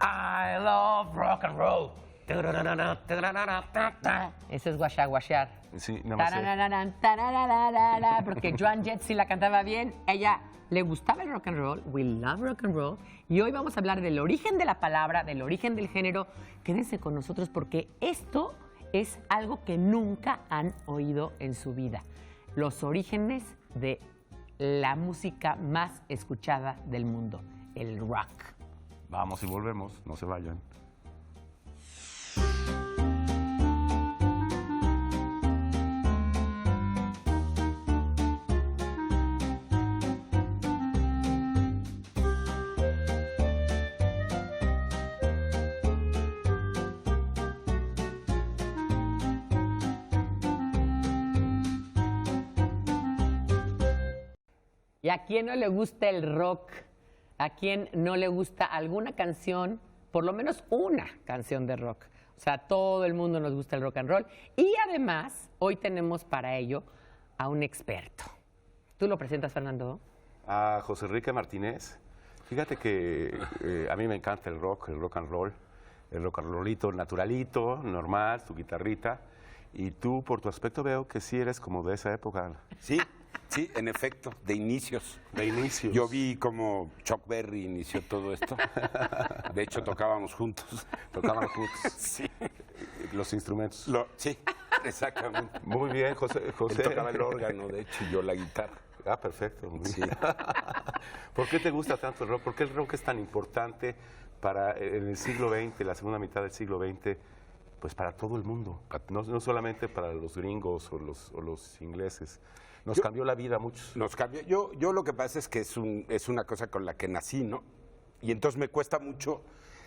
I love rock and roll. Eso es guachaguachear. Sí, nada más sé. Porque Joan Jett sí la cantaba bien. Ella le gustaba el rock and roll. We love rock and roll. Y hoy vamos a hablar del origen de la palabra, del origen del género. Quédense con nosotros porque esto es algo que nunca han oído en su vida. Los orígenes de la música más escuchada del mundo, el rock. Vamos y volvemos, no se vayan. ¿Y a quién no le gusta el rock? ¿A quién no le gusta alguna canción, por lo menos una canción de rock? O sea, a todo el mundo nos gusta el rock and roll. Y además, hoy tenemos para ello a un experto. ¿Tú lo presentas, Fernando? A José Enrique Martínez. Fíjate que a mí me encanta el rock and roll. El rock and rollito naturalito, normal, tu guitarrita. Y tú, por tu aspecto, veo que sí eres como de esa época. Sí, sí, en efecto, de inicios. De inicios. Yo vi cómo Chuck Berry inició todo esto. De hecho, tocábamos juntos. Tocaban juntos. Sí. Los instrumentos. Sí, exactamente. Muy bien, José. Él tocaba el órgano, de hecho, y yo la guitarra. Ah, perfecto. Muy Sí. bien. ¿Por qué te gusta tanto el rock? ¿Por qué el rock es tan importante para en el siglo XX, la segunda mitad del siglo XX, pues para todo el mundo? No solamente para los gringos o los ingleses. Nos cambió la vida a muchos. Nos cambió. Yo lo que pasa es que es una cosa con la que nací, ¿no? Y entonces me cuesta mucho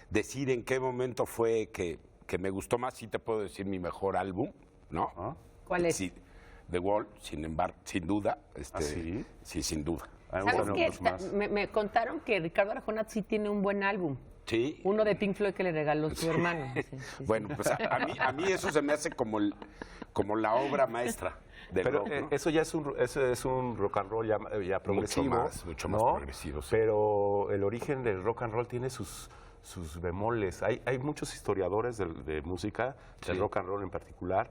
decir en qué momento fue que me gustó más. Sí te puedo decir mi mejor álbum, ¿no? ¿Ah? ¿Cuál es? Sí, The Wall, sin embargo, sin duda. ¿Ah, sí? Sí, sin duda. Ah, ¿Sabes bueno, qué? pues más. Me contaron que Ricardo Arjona sí tiene un buen álbum. Sí. Uno de Pink Floyd que le regaló su hermano. Sí, sí, Bueno, pues a mí eso se me hace como la obra maestra del Pero rock, ¿no? eso ya es un rock and roll ya progresivo. Mucho más ¿no? progresivo, sí. Pero el origen del rock and roll tiene sus bemoles. Hay muchos historiadores de música, del Sí. rock and roll en particular,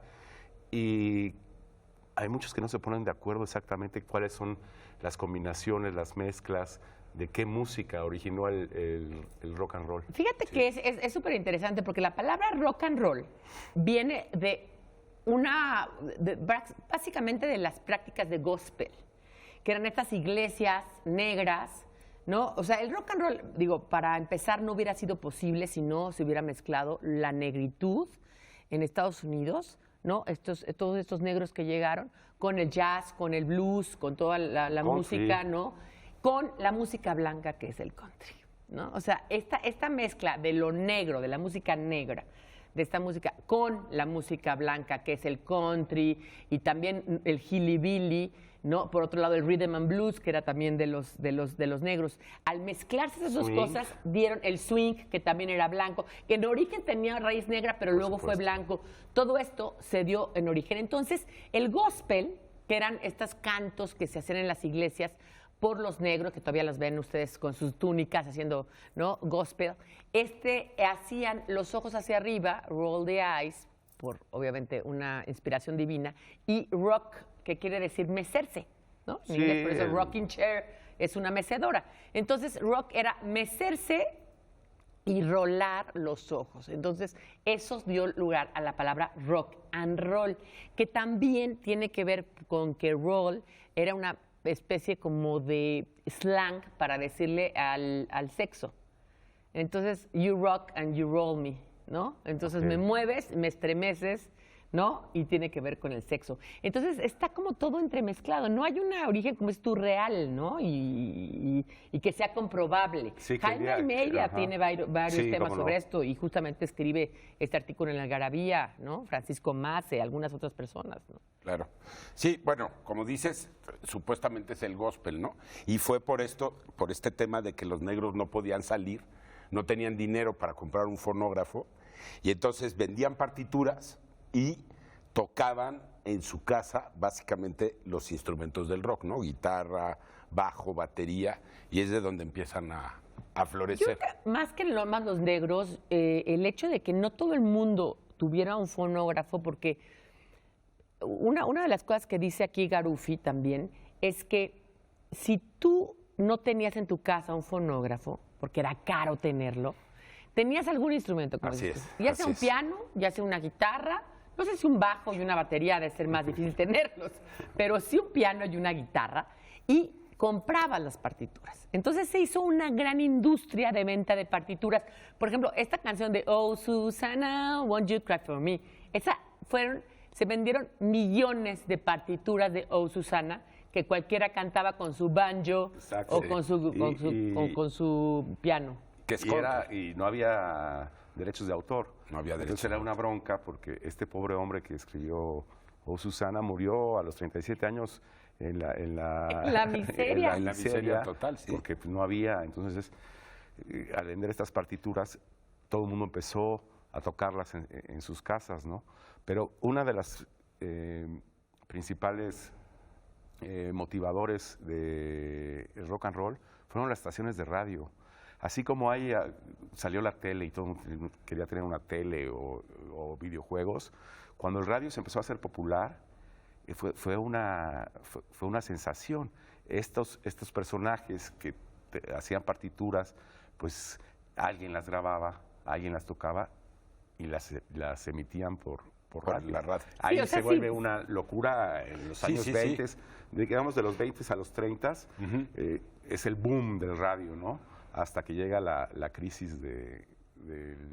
y hay muchos que no se ponen de acuerdo exactamente cuáles son las combinaciones, las mezclas, de qué música originó el rock and roll. Fíjate que es súper interesante porque la palabra rock and roll viene básicamente de las prácticas de gospel, que eran estas iglesias negras, ¿no? O sea, el rock and roll, digo, para empezar no hubiera sido posible si no se hubiera mezclado la negritud en Estados Unidos, ¿no? Todos estos negros que llegaron con el jazz, con el blues, con toda la música, ¿no? Con la música blanca que es el country, ¿no? O sea, esta mezcla de lo negro, de la música negra, de esta música con la música blanca que es el country y también el hillbilly, ¿no? Por otro lado el rhythm and blues que era también de los negros. Al mezclarse esas dos Swing. cosas dieron el swing que también era blanco, que en origen tenía raíz negra pero luego fue supuesto. blanco. Todo esto se dio en origen. Entonces el gospel, que eran estos cantos que se hacían en las iglesias por los negros, que todavía las ven ustedes con sus túnicas haciendo, ¿no? Gospel, hacían los ojos hacia arriba, roll the eyes, por obviamente una inspiración divina, y rock, que quiere decir mecerse, ¿no? En Sí, inglés, por eso rocking chair es una mecedora. Entonces rock era mecerse y rolar los ojos. Entonces, eso dio lugar a la palabra rock and roll, que también tiene que ver con que roll era una especie como de slang para decirle al sexo. Entonces, you rock and you roll me, ¿no? Entonces, Ok. me mueves, me estremeces, ¿no? Y tiene que ver con el sexo. Entonces, está como todo entremezclado. No hay un origen como es tu real, ¿no? Y que sea comprobable. Sí, Jaime Almeida ajá. tiene varios Sí, temas cómo no. sobre esto y justamente escribe este artículo en la Algarabía, ¿no? Francisco Mace, algunas otras personas, ¿no? Claro. Sí, bueno, como dices, supuestamente es el gospel, ¿no? Y fue por este tema de que los negros no podían salir, no tenían dinero para comprar un fonógrafo, y entonces vendían partituras y tocaban en su casa básicamente los instrumentos del rock, ¿no? Guitarra, bajo, batería, y es de donde empiezan a Yo florecer. creo que más que más los negros, el hecho de que no todo el mundo tuviera un fonógrafo, porque una de las cosas que dice aquí Garufi también es que si tú no tenías en tu casa un fonógrafo, porque era caro tenerlo, tenías algún instrumento, como Así dices es, tú. Ya así sea un es. piano, ya sea una guitarra, no sé si un bajo y una batería debe ser más difícil tenerlos, pero sí un piano y una guitarra, y comprabas las partituras. Entonces se hizo una gran industria de venta de partituras. Por ejemplo, esta canción de Oh, Susana, Won't You Cry For Me, se vendieron millones de partituras de Oh, Susana, que cualquiera cantaba con su banjo Exacto. o con su, Y- con su piano. Que es Y no había derechos de autor. No había derechos Entonces de era una bronca porque este pobre hombre que escribió Oh Susana murió a los 37 años en la La miseria. En la miseria total, sí. Porque pues, no había. Entonces, al vender estas partituras, todo el mundo empezó a tocarlas en sus casas, ¿no? Pero una de las principales motivadores del rock and roll fueron las estaciones de radio. Así como ahí salió la tele y todo el mundo quería tener una tele o videojuegos, cuando el radio se empezó a hacer popular, fue una sensación. Estos personajes que hacían partituras, pues alguien las grababa, alguien las tocaba y las emitían por radio. la radio. Ahí Sí, o sea, se vuelve sí. una locura en los Sí, años sí, 20, digamos de los 20 a los 30, es el boom del radio, ¿no? Hasta que llega la crisis del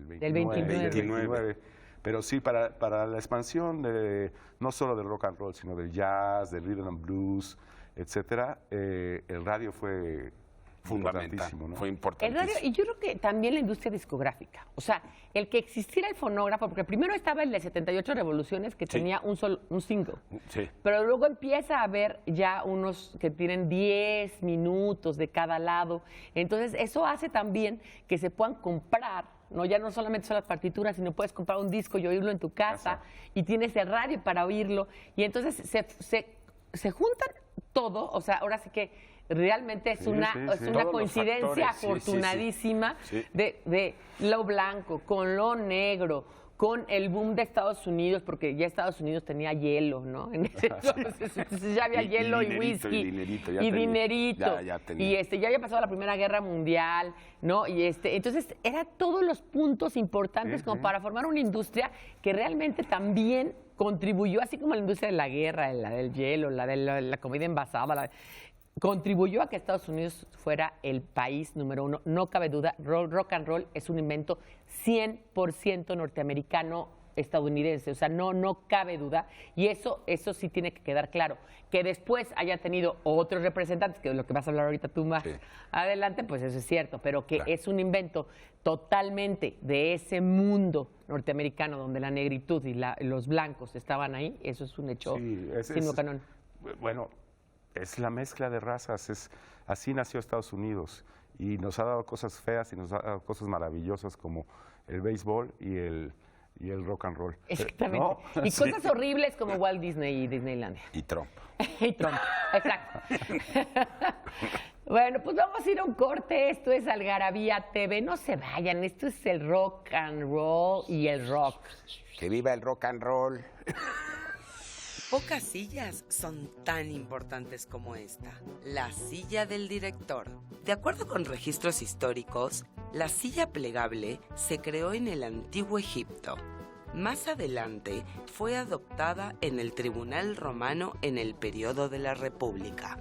29. Pero sí, para la expansión no solo del rock and roll, sino del jazz, del rhythm and blues, etcétera, el radio fue Fundamental, importantísimo, ¿no? fue El importantísimo. radio, y yo creo que también la industria discográfica. O sea, el que existiera el fonógrafo, porque primero estaba el de 78 Revoluciones, que Sí. tenía un single. Sí. Pero luego empieza a haber ya unos que tienen 10 minutos de cada lado. Entonces, eso hace también que se puedan comprar, ¿no? Ya no solamente son las partituras, sino puedes comprar un disco y oírlo en tu casa, y tienes el radio para oírlo. Y entonces se juntan todo, o sea, ahora sí que realmente es Sí, una, sí, es sí. una Todos los coincidencia factores, sí, sí, sí. afortunadísima Sí. de lo blanco con lo negro, con el boom de Estados Unidos, porque ya Estados Unidos tenía hielo, ¿no? En ese entonces ya había hielo y dinerito, whisky. y dinerito, ya y tenía. dinerito. Ya tenía. Y ya había pasado la Primera Guerra Mundial, ¿no? Y entonces eran todos los puntos importantes como para formar una industria que realmente también contribuyó, así como la industria de la guerra, la del hielo, la de la comida envasada, contribuyó a que Estados Unidos fuera el país número uno. No cabe duda, rock and roll es un invento 100% norteamericano, estadounidense, o sea, no cabe duda, y eso sí tiene que quedar claro. Que después haya tenido otros representantes, que es lo que vas a hablar ahorita tú más adelante, pues eso es cierto, pero que es un invento totalmente de ese mundo norteamericano donde la negritud y los blancos estaban ahí, eso es un hecho sine qua non. Bueno, es la mezcla de razas, así nació Estados Unidos y nos ha dado cosas feas y nos ha dado cosas maravillosas como el béisbol y el rock and roll. Exactamente. ¿No? Y cosas horribles como Walt Disney y Disneylandia. Y Trump. Y Trump, exacto. Bueno, pues vamos a ir a un corte. Esto es Algarabía TV. No se vayan, esto es el rock and roll y el rock. Que viva el rock and roll. Pocas sillas son tan importantes como esta, la silla del director. De acuerdo con registros históricos, la silla plegable se creó en el antiguo Egipto. Más adelante fue adoptada en el Tribunal Romano en el periodo de la República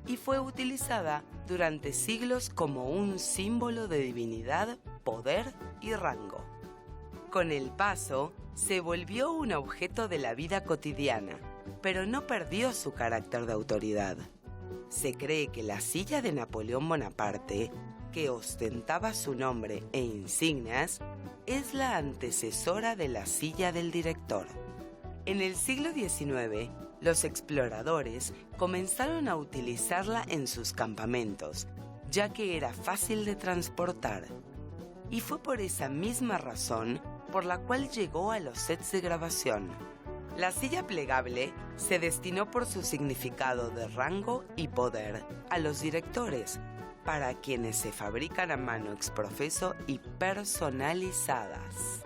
y fue utilizada durante siglos como un símbolo de divinidad, poder y rango. Con el paso, se volvió un objeto de la vida cotidiana, pero no perdió su carácter de autoridad. Se cree que la silla de Napoleón Bonaparte, que ostentaba su nombre e insignias, es la antecesora de la silla del director. En el siglo XIX, los exploradores comenzaron a utilizarla en sus campamentos, ya que era fácil de transportar. Y fue por esa misma razón por la cual llegó a los sets de grabación. La silla plegable se destinó por su significado de rango y poder a los directores, para quienes se fabrican a mano exprofeso y personalizadas.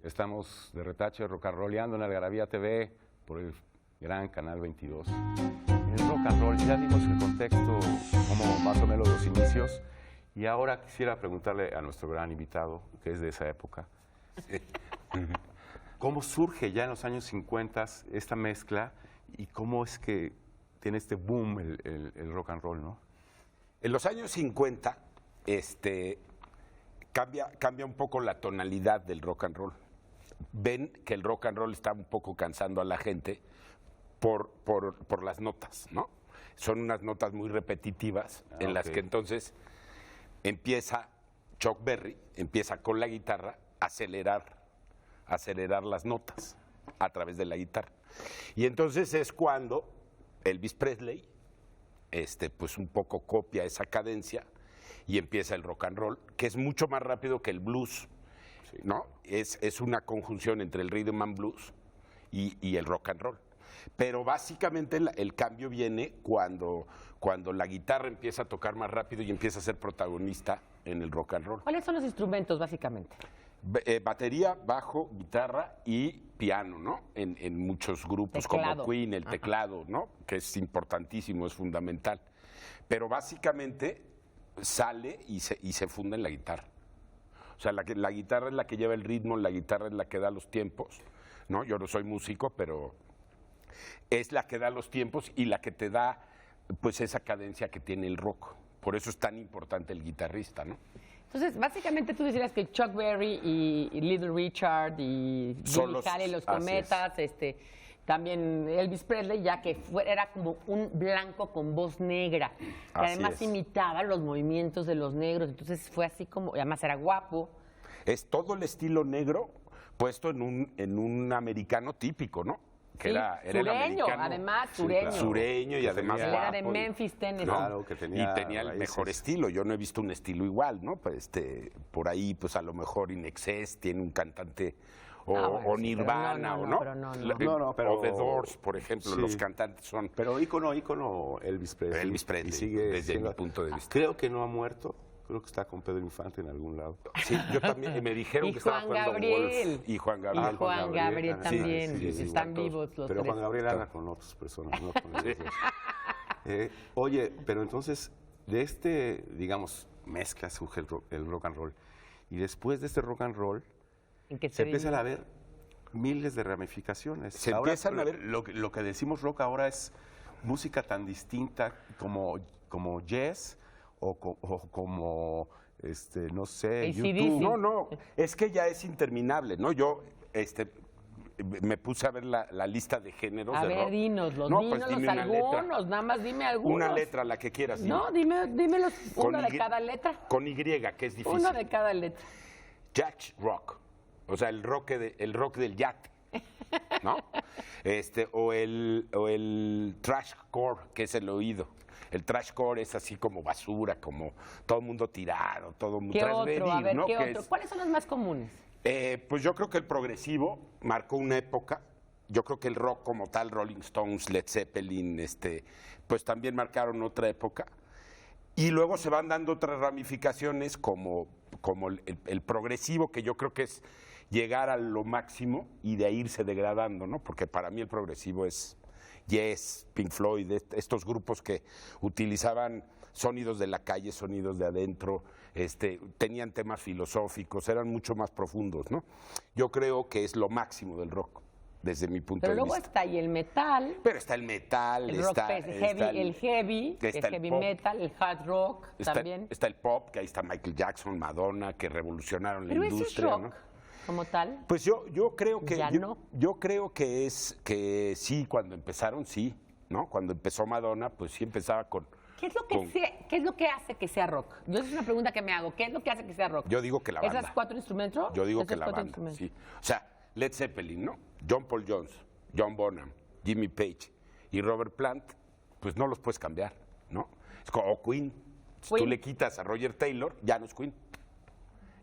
Estamos de retache rocanroleando en Algarabía TV por el gran Canal 22. En el rock and roll ya dimos el contexto, como más o menos los inicios, y ahora quisiera preguntarle a nuestro gran invitado, que es de esa época, ¿cómo surge ya en los años 50 esta mezcla y cómo es que tiene este boom el rock and roll, ¿no? En los años 50, cambia un poco la tonalidad del rock and roll. Ven que el rock and roll está un poco cansando a la gente por las notas, ¿no? Son unas notas muy repetitivas en las que entonces empieza Chuck Berry, empieza con la guitarra a acelerar las notas a través de la guitarra. Y entonces es cuando Elvis Presley, pues un poco copia esa cadencia y empieza el rock and roll, que es mucho más rápido que el blues, ¿no? Es una conjunción entre el rhythm and blues y el rock and roll. Pero básicamente el cambio viene cuando la guitarra empieza a tocar más rápido y empieza a ser protagonista en el rock and roll. ¿Cuáles son los instrumentos, básicamente? Batería, bajo, guitarra y piano, ¿no? En muchos grupos Teclado. como Queen, el teclado, ¿no? Que es importantísimo, es fundamental. Pero básicamente sale y se funda en la guitarra. O sea, la guitarra es la que lleva el ritmo, la guitarra es la que da los tiempos, ¿no? Yo no soy músico, pero es la que da los tiempos y la que te da, pues, esa cadencia que tiene el rock. Por eso es tan importante el guitarrista, ¿no? Entonces, básicamente tú decías que Chuck Berry y Little Richard y Billy Haley, los Cometas, también Elvis Presley, ya que era como un blanco con voz negra, que además imitaba los movimientos de los negros, entonces fue así como, y además era guapo. Es todo el estilo negro puesto en un americano típico, ¿no? Que era el sureño, americano, además, Sí, sureño. claro. sureño y además Él era de guapo y- Memphis, Tennessee. Claro, que tenía y tenía el raíces. mejor estilo. Yo no he visto un estilo igual, ¿no? Pues por ahí, pues a lo mejor In Excess tiene un cantante o, Ah, bueno, o sí, pero Nirvana, no, o no. pero no. No, pero- O The Doors, por ejemplo, Sí. los cantantes son. Pero ícono Elvis Elvis Presley. Presley, Y sigue desde siendo- mi punto de vista. Creo que no ha muerto. Creo que está con Pedro Infante en algún lado. Sí, yo también me dijeron Y que estaba Juan jugando Gabriel. golf. Y Juan Y Gabriel. Juan Gabriel ajá. también, están todos. vivos los Pero tres. Juan Gabriel anda con otras personas, no con ellos dos. Oye, pero entonces, de digamos, mezcla surge el rock and roll. Y después de este rock and roll, ¿En qué se se empiezan a divide? ver miles de ramificaciones. Se Ahora, empiezan a ver- lo que decimos rock ahora es música tan distinta como jazz o como, no sé, AC/DC. YouTube. No, es que ya es interminable, ¿no? Yo, me puse a ver la lista de géneros A de ver, rock. dínoslos, No, pues dínoslos dime una letra. algunos, nada más dime algunos. Una letra, la que quieras. No, dímelos, Con uno de Y- cada letra. Con Y, que es difícil. Uno de cada letra. Yacht rock, o sea, el rock del yate, ¿no? O el trashcore, que es el oído. El trashcore es así como basura, como todo el mundo tirado, todo muy ¿Qué otro? A transgredir, ver, ¿no? ¿qué Que otro? es- ¿Cuáles son los más comunes? Pues yo creo que el progresivo marcó una época. Yo creo que el rock como tal, Rolling Stones, Led Zeppelin, pues también marcaron otra época. Y luego se van dando otras ramificaciones como el progresivo, que yo creo que es llegar a lo máximo y de ahí irse degradando, ¿no? Porque para mí el progresivo es Yes, Pink Floyd, estos grupos que utilizaban sonidos de la calle, sonidos de adentro, tenían temas filosóficos, eran mucho más profundos, ¿no? Yo creo que es lo máximo del rock, desde mi punto Pero de luego vista. está ahí el metal, Pero está el metal, el rock está heavy, el heavy, el está el heavy pop. metal, el hard rock también. Está el pop, que ahí está Michael Jackson, Madonna, que revolucionaron Pero la ese es industria, rock, ¿no? como tal. Pues yo creo que Ya no. yo creo que sí, cuando empezaron, sí, ¿no? Cuando empezó Madonna, pues sí empezaba con. ¿Qué es lo que hace que sea rock? Yo es una pregunta que me hago. ¿Qué es lo que hace que sea rock? Yo digo que la banda. ¿Esas cuatro instrumentos? Yo digo ¿Esos que la cuatro banda, instrumentos? sí. O sea, Led Zeppelin, ¿no? John Paul Jones, John Bonham, Jimmy Page y Robert Plant, pues no los puedes cambiar, ¿no? O Queen, Si tú le quitas a Roger Taylor, ya no es Queen.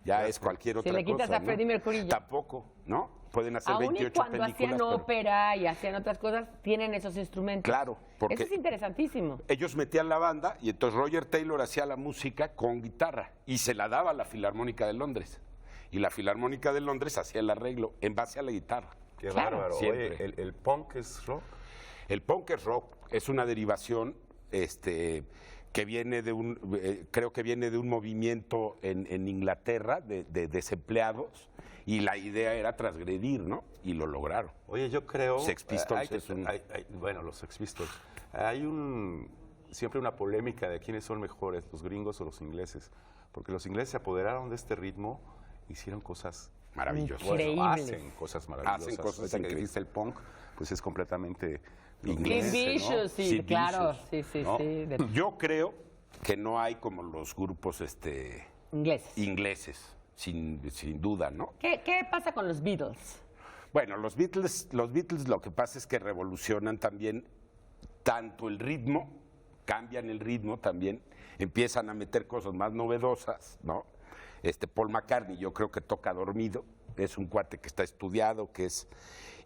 Ya es cualquier otra Si le quitas cosa, a Freddie Mercury, ya. Tampoco, ¿no? Pueden hacer Aún y 28 cuando películas. hacían pero- ópera y hacían otras cosas, tienen esos instrumentos. Claro, porque- Eso es interesantísimo. Ellos metían la banda y entonces Roger Taylor hacía la música con guitarra y se la daba a la Filarmónica de Londres. Y la Filarmónica de Londres hacía el arreglo en base a la guitarra. Qué Claro. bárbaro. Siempre. Oye, ¿el punk es rock? El punk es rock, es una derivación que viene de creo que viene de un movimiento en Inglaterra de desempleados y la idea era transgredir, ¿no? Y lo lograron. Oye, yo creo... Sex Pistols hay que- es un- bueno, los Sex Pistols. Hay siempre una polémica de quiénes son mejores, los gringos o los ingleses. Porque los ingleses se apoderaron de este ritmo, hicieron cosas... Maravilloso. Increíble. Bueno, Increíbles. hacen cosas maravillosas. Hacen cosas Ahorita que increíbles. dijiste el punk, pues es completamente Inglés, Sid inglés, ¿no? Vicious, sí, Sid claro. Vicious, Sí, sí, ¿no? sí. Yo creo que no hay como los grupos Ingleses. ingleses, sin duda, ¿no? ¿Qué pasa con los Beatles? Bueno, los Beatles lo que pasa es que revolucionan también tanto el ritmo, cambian el ritmo también, empiezan a meter cosas más novedosas, ¿no? Paul McCartney yo creo que toca dormido, es un cuate que está estudiado,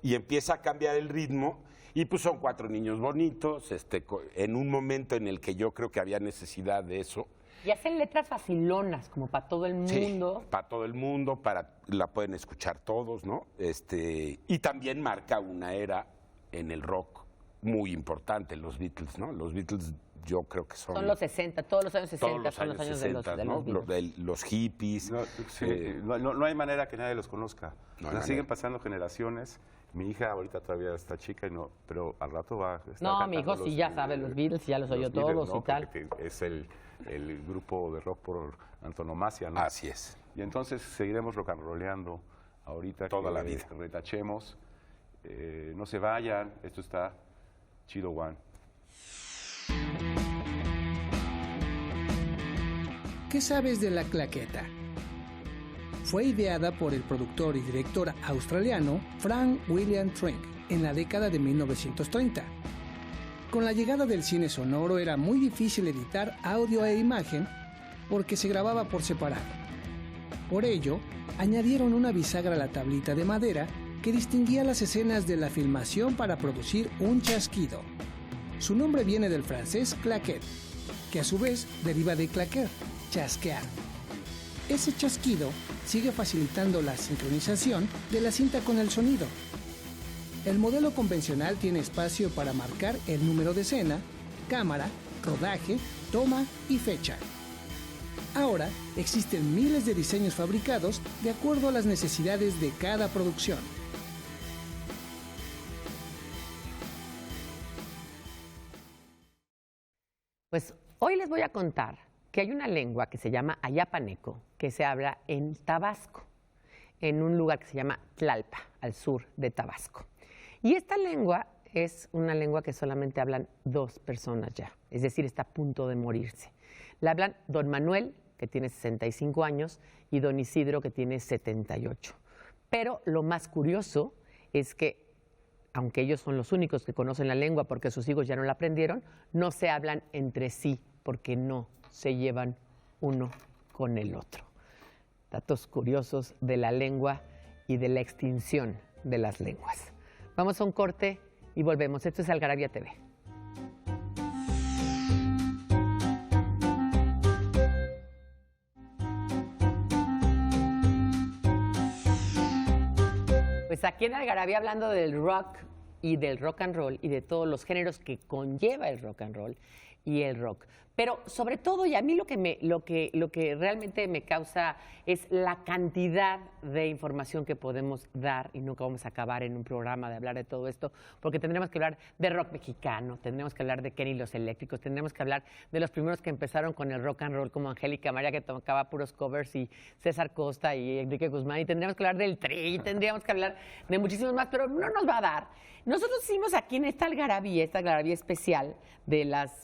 y empieza a cambiar el ritmo, y pues son 4 niños bonitos, en un momento en el que yo creo que había necesidad de eso. Y hacen letras facilonas, como para todo el mundo. Sí, para todo el mundo, la pueden escuchar todos, ¿no? Y también marca una era en el rock muy importante, los Beatles, ¿no? Los Beatles yo creo que son... Son los 60, todos los años 60 todos los son los años de los 60, ¿no? Beatles. Los hippies. No, sí, no hay manera que nadie los conozca. No hay Nos siguen manera. pasando generaciones. Mi hija ahorita todavía está chica, pero al rato va a estar No, mi hijo cantando sí ya sabe los Beatles, ya los oyó Beatles, todos ¿no? y tal. Porque es el grupo de rock por antonomasia, ¿no? Así es. Y entonces seguiremos rock and rolleando ahorita Toda que la vida. retachemos. No se vayan, esto está chido, One. ¿Qué sabes de la claqueta? Fue ideada por el productor y director australiano Frank William Trank en la década de 1930. Con la llegada del cine sonoro era muy difícil editar audio e imagen porque se grababa por separado. Por ello, añadieron una bisagra a la tablita de madera que distinguía las escenas de la filmación para producir un chasquido. Su nombre viene del francés claquet, que a su vez deriva de claquer, chasquear. Ese chasquido sigue facilitando la sincronización de la cinta con el sonido. El modelo convencional tiene espacio para marcar el número de escena, cámara, rodaje, toma y fecha. Ahora existen miles de diseños fabricados de acuerdo a las necesidades de cada producción. Pues hoy les voy a contar que hay una lengua que se llama ayapaneco, que se habla en Tabasco, en un lugar que se llama Tlalpa, al sur de Tabasco. Y esta lengua es una lengua que solamente hablan 2 personas ya, es decir, está a punto de morirse. La hablan don Manuel, que tiene 65 años, y don Isidro, que tiene 78. Pero lo más curioso es que, aunque ellos son los únicos que conocen la lengua porque sus hijos ya no la aprendieron, no se hablan entre sí porque no se llevan uno con el otro. Datos curiosos de la lengua y de la extinción de las lenguas. Vamos a un corte y volvemos. Esto es Algarabía TV. Pues aquí en Algarabía hablando del rock y del rock and roll y de todos los géneros que conlleva el rock and roll y el rock. Pero sobre todo, y a mí lo que realmente me causa es la cantidad de información que podemos dar, y nunca vamos a acabar en un programa de hablar de todo esto, porque tendremos que hablar de rock mexicano, tendremos que hablar de Kenny y los Eléctricos, tendremos que hablar de los primeros que empezaron con el rock and roll, como Angélica María, que tocaba puros covers, y César Costa y Enrique Guzmán, y tendríamos que hablar del Tri, y tendríamos que hablar de muchísimos más, pero no nos va a dar. Nosotros hicimos aquí en esta algarabía especial de las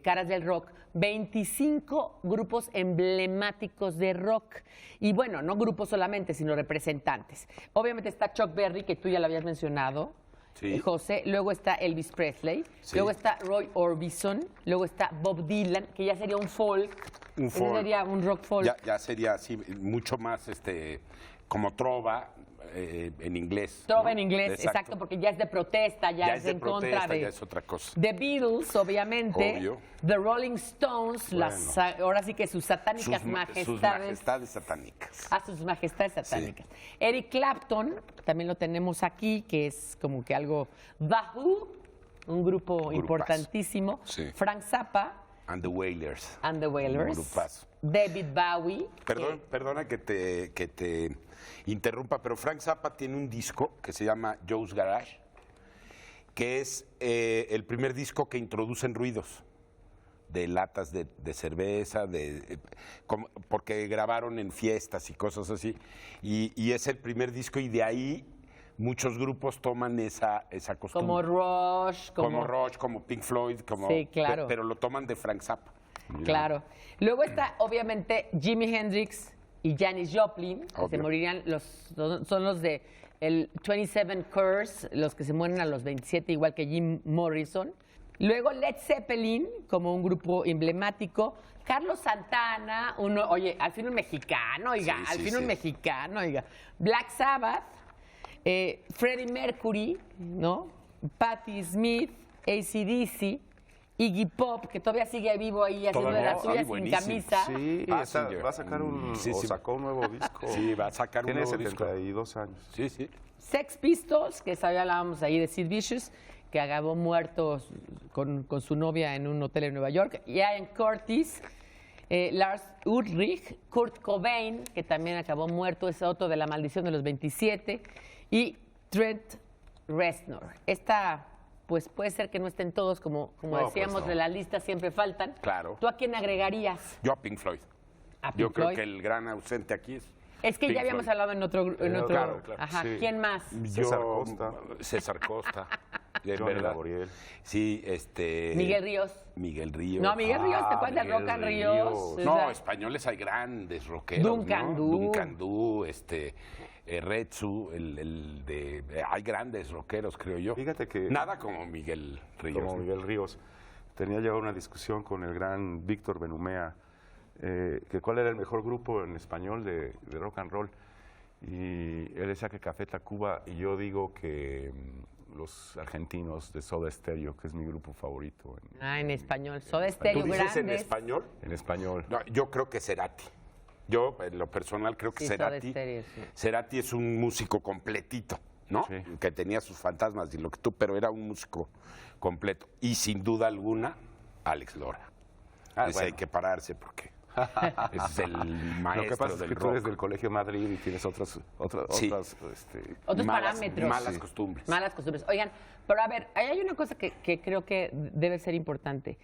caras del rock, 25 grupos emblemáticos de rock. Y bueno, no grupos solamente, sino representantes. Obviamente está Chuck Berry, que tú ya lo habías mencionado. Sí. José, luego está Elvis Presley, Sí. luego está Roy Orbison, luego está Bob Dylan, que ya sería un folk. Un Ese folk. sería un rock folk. Ya sería así, mucho más como trova en inglés. Trova ¿no? en inglés, exacto, porque ya es de protesta, ya es de en contra protesta, de... ya es otra cosa. The Beatles, obviamente. Obvio. The Rolling Stones, ahora sí que sus satánicas majestades. Sus majestades satánicas. Sus majestades satánicas. Eric Clapton, también lo tenemos aquí, que es como que algo... The Who, un grupo Grupazo. importantísimo. Sí. Frank Zappa And the Wailers. and the Wailers. Un grupazo. David Bowie. Perdona que te interrumpa, pero Frank Zappa tiene un disco que se llama Joe's Garage, que es el primer disco que introducen ruidos de latas de cerveza, porque grabaron en fiestas y cosas así. Y es el primer disco y de ahí muchos grupos toman esa costumbre. Como Rush. Como Rush, como Pink Floyd, Sí, claro. pero lo toman de Frank Zappa. Claro. Luego está, obviamente, Jimi Hendrix y Janis Joplin, que Obvio. se morirían, son los de el 27 Curse, los que se mueren a los 27, igual que Jim Morrison. Luego Led Zeppelin, como un grupo emblemático. Carlos Santana, al fin un mexicano, oiga, Sí, al sí, fin sí. un mexicano, oiga. Black Sabbath, Freddie Mercury, ¿no? Patti Smith, AC/DC, Iggy Pop, que todavía sigue vivo ahí haciendo de Todavía, las suyas sin buenísimo. camisa. Sí, Passenger. va a sacar Sí, sí. sacó un nuevo disco. Sí, va a sacar un Tiene nuevo disco. 72 años. Sí, sí. Sex Pistols, que ya hablábamos ahí de Sid Vicious, que acabó muerto con su novia en un hotel en Nueva York. Ian Curtis, Lars Ulrich, Kurt Cobain, que también acabó muerto, es otro de La Maldición de los 27, y Trent Reznor. Esta, pues puede ser que no estén todos, como No, decíamos, pues no. de la lista siempre faltan. Claro. ¿Tú a quién agregarías? Yo a Pink Floyd. ¿A Pink Yo creo Floyd? que el gran ausente aquí es. Es que Pink ya habíamos Floyd. hablado en otro... Claro, Ajá. sí. ¿Quién más? César Costa. César Costa. De Johnny verdad. Laboriel. Sí, Miguel Ríos. Miguel Ríos. No, Miguel Ríos, ¿te acuerdas de Miguel Rock and Ríos. Ríos? O No, sea, españoles hay grandes rockeros. Duncan ¿no? Du. Duncan Du, Retsu, hay grandes rockeros, creo yo. Fíjate que- Nada como Miguel Ríos. Como ¿no? Miguel Ríos. Tenía ya una discusión con el gran Víctor Benumea, que cuál era el mejor grupo en español de rock and roll. Y él decía que Café Tacuba, y yo digo que los argentinos de Soda Stereo, que es mi grupo favorito en español. Soda ¿Tú Stereo, dices en grandes. español? en español. No, yo creo que Cerati. Yo, en lo personal, creo que Sí, Soda Cerati. Stereo, sí. Cerati es un músico completito, ¿no? Sí. Que tenía sus fantasmas y lo que tú, pero era un músico completo. Y sin duda alguna, Alex Lora. Ese bueno. hay que pararse porque ese es el maestro Lo que pasa es del que tú rock. eres del Colegio Madrid y tienes otras Sí. Otros malas- parámetros. malas Sí. costumbres. Malas costumbres. Oigan, pero a ver, ahí hay una cosa que creo que debe ser importante.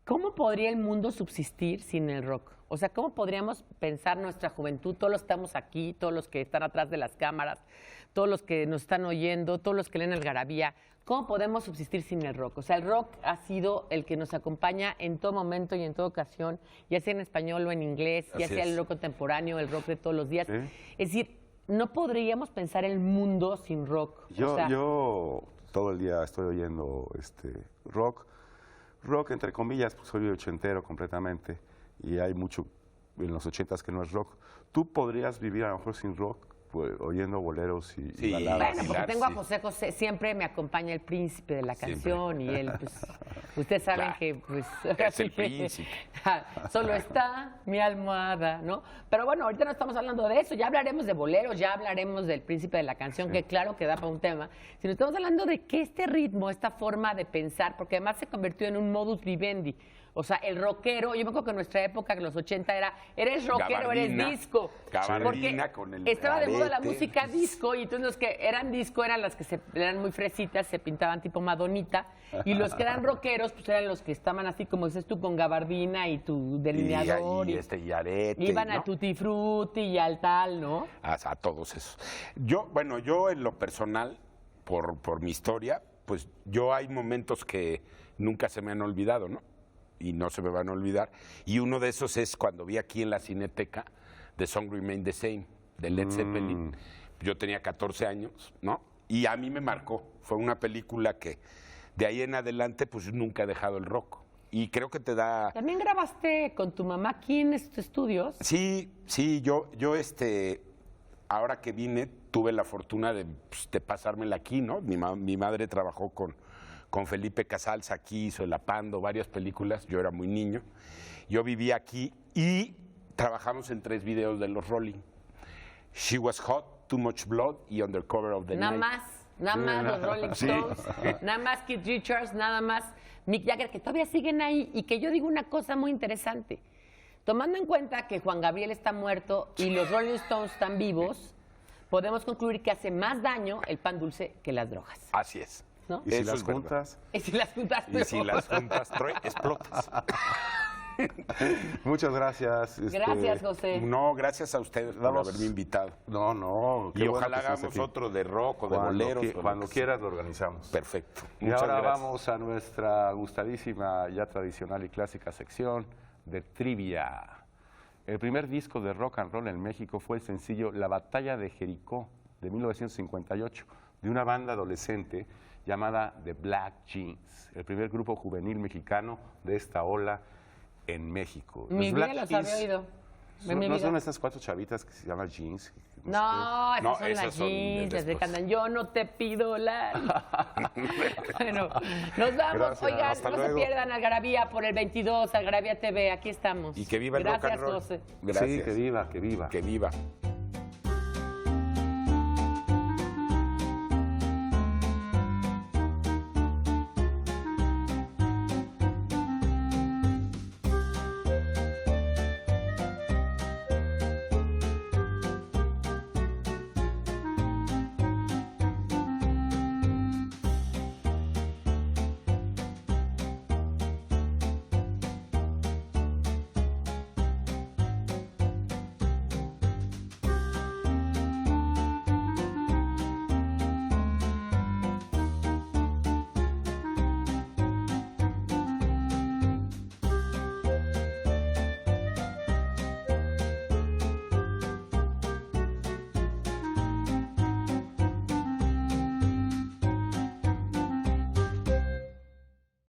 ¿Cómo podría el mundo subsistir sin el rock? O sea, ¿cómo podríamos pensar nuestra juventud? Todos los que estamos aquí, todos los que están atrás de las cámaras, todos los que nos están oyendo, todos los que leen Algarabía. ¿Cómo podemos subsistir sin el rock? O sea, el rock ha sido el que nos acompaña en todo momento y en toda ocasión, ya sea en español o en inglés, ya Así sea es. el rock contemporáneo, el rock de todos los días. Sí. Es decir, no podríamos pensar el mundo sin rock. O sea, Yo todo el día estoy oyendo rock. Rock, entre comillas, pues soy ochentero completamente. Y hay mucho en los 80s que no es rock. ¿Tú podrías vivir a lo mejor sin rock, pues, oyendo boleros y Sí. baladas? Bueno, porque Pilar, tengo a sí. José José, siempre me acompaña el príncipe de la Siempre. canción y él, pues, ustedes saben Claro. que, pues, Es el príncipe. solo está mi almohada, ¿no? Pero bueno, ahorita no estamos hablando de eso, ya hablaremos de boleros, ya hablaremos del príncipe de la canción, que claro que da para un tema, sino estamos hablando de que este ritmo, esta forma de pensar, porque además se convirtió en un modus vivendi. O sea, el rockero, yo me acuerdo que en nuestra época, en los 80, eres rockero, Gabardina. eres disco. Gabardina Porque con el estaba de moda la arete. música disco, y entonces los que eran disco eran las que eran muy fresitas, se pintaban tipo Madonita, y los que eran rockeros, pues eran los que estaban así, como dices tú, con gabardina y tu delineador. Y arete. iban ¿no? a Tutti Frutti y al tal, ¿no? A todos esos. Yo en lo personal, por mi historia, pues yo hay momentos que nunca se me han olvidado, ¿no? Y no se me van a olvidar. Y uno de esos es cuando vi aquí en la Cineteca The Song Remain the Same, de Led Zeppelin. Yo tenía 14 años, ¿no? Y a mí me marcó. Fue una película que de ahí en adelante pues nunca he dejado el rock. Y creo que te da... ¿También grabaste con tu mamá aquí en estos estudios? Sí, yo ahora que vine tuve la fortuna de pasármela aquí, ¿no? Mi madre trabajó con Felipe Casals aquí, hizo El Apando, varias películas, yo era muy niño. Yo vivía aquí y trabajamos en 3 videos de los Rolling. She Was Hot, Too Much Blood y Undercover of the Nada Night. más los Rolling Stones, nada más Keith Richards, nada más Mick Jagger, que todavía siguen ahí. Y que yo digo una cosa muy interesante. Tomando en cuenta que Juan Gabriel está muerto y los Rolling Stones están vivos, podemos concluir que hace más daño el pan dulce que las drogas. Así es. ¿No? ¿Y si Eso las es verdad. juntas? Y si las juntas, Y si las juntas, explotas. Muchas gracias. Gracias, José. No, gracias a ustedes por Vamos. haberme invitado. No. Y qué bueno ojalá que estés hagamos aquí. otro de rock o de boleros. o lo Cuando que quieras lo organizamos. sea. Perfecto. Y Muchas ahora gracias. vamos a nuestra gustadísima, ya tradicional y clásica sección de trivia. El primer disco de rock and roll en México fue el sencillo La Batalla de Jericó, de 1958, de una banda adolescente llamada The Black Jeans, el primer grupo juvenil mexicano de esta ola en México. Mi Los vida Black los Jeans había oído. son- Mi ¿No vida. son estas 4 chavitas que se llaman jeans? No, esas No, son esas las son jeans, las que después. cantan Yo no te pido la... Bueno, nos vamos. Gracias. Oigan, Hasta no luego. se pierdan Algarabía por el 22, Algarabía TV, aquí estamos. Y que viva el Gracias, rock and roll. José. Gracias. Sí, que viva, que viva. Que viva.